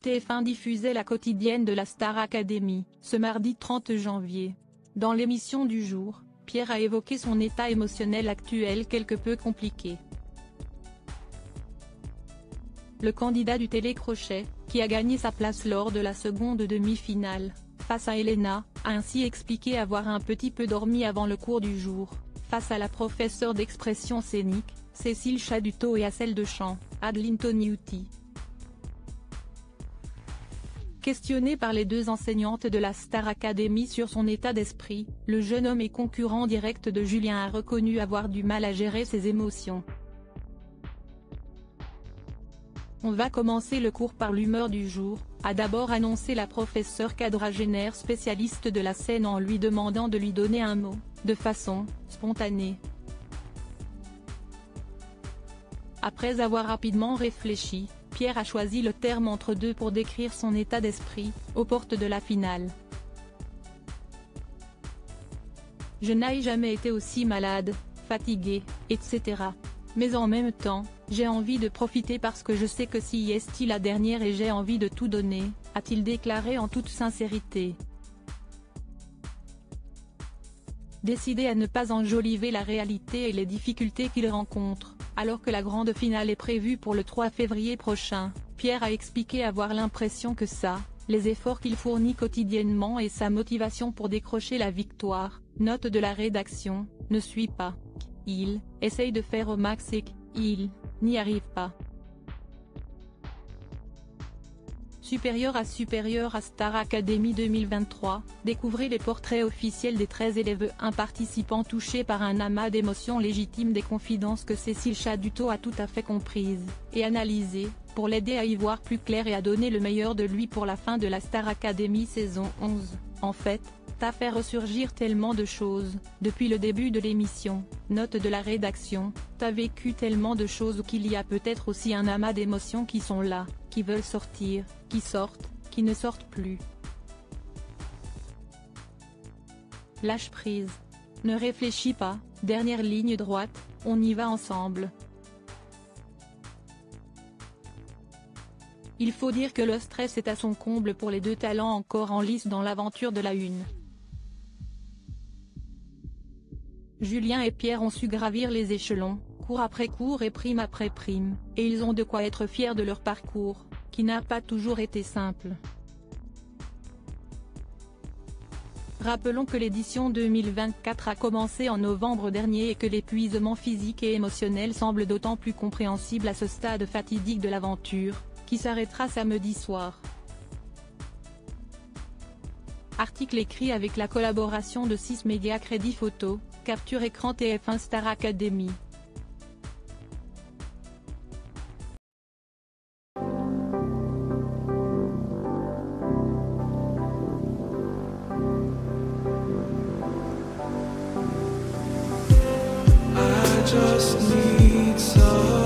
TF1 diffusait la quotidienne de la Star Academy, ce mardi 30 janvier. Dans l'émission du jour, Pierre a évoqué son état émotionnel actuel quelque peu compliqué. Le candidat du télécrochet, qui a gagné sa place lors de la seconde demi-finale, face à Elena, a ainsi expliqué avoir un petit peu dormi avant le cours du jour, face à la professeure d'expression scénique, Cécile Chaduto, et à celle de chant, Adeline Toniutti. Questionné par les deux enseignantes de la Star Academy sur son état d'esprit, le jeune homme et concurrent direct de Julien a reconnu avoir du mal à gérer ses émotions. On va commencer le cours par l'humeur du jour, a d'abord annoncé la professeure quadragénaire spécialiste de la scène en lui demandant de lui donner un mot, de façon spontanée. Après avoir rapidement réfléchi, Pierre a choisi le terme entre deux pour décrire son état d'esprit, aux portes de la finale. Je n'ai jamais été aussi malade, fatigué, etc. Mais en même temps, j'ai envie de profiter parce que je sais que si est la dernière et j'ai envie de tout donner, a-t-il déclaré en toute sincérité. Décidé à ne pas enjoliver la réalité et les difficultés qu'il rencontre, alors que la grande finale est prévue pour le 3 février prochain, Pierre a expliqué avoir l'impression que les efforts qu'il fournit quotidiennement et sa motivation pour décrocher la victoire, note de la rédaction, ne suit pas. Il essaye de faire au max et qu'il n'y arrive pas. Supérieur à Star Academy 2023, découvrez les portraits officiels des 13 élèves, un participant touché par un amas d'émotions légitimes, des confidences que Cécile Chaduto a tout à fait comprises et analysées, pour l'aider à y voir plus clair et à donner le meilleur de lui pour la fin de la Star Academy saison 11. En fait, t'as fait ressurgir tellement de choses, depuis le début de l'émission, note de la rédaction, t'as vécu tellement de choses qu'il y a peut-être aussi un amas d'émotions qui sont là, qui veulent sortir, qui sortent, qui ne sortent plus. Lâche prise. Ne réfléchis pas, dernière ligne droite, on y va ensemble. Il faut dire que le stress est à son comble pour les deux talents encore en lice dans l'aventure de la une. Julien et Pierre ont su gravir les échelons, cours après cours et prime après prime, et ils ont de quoi être fiers de leur parcours, qui n'a pas toujours été simple. Rappelons que l'édition 2024 a commencé en novembre dernier et que l'épuisement physique et émotionnel semble d'autant plus compréhensible à ce stade fatidique de l'aventure, qui s'arrêtera samedi soir. Article écrit avec la collaboration de 6 médias Crédit Photo, Capture Écran, TF1 Star Academy. I just need some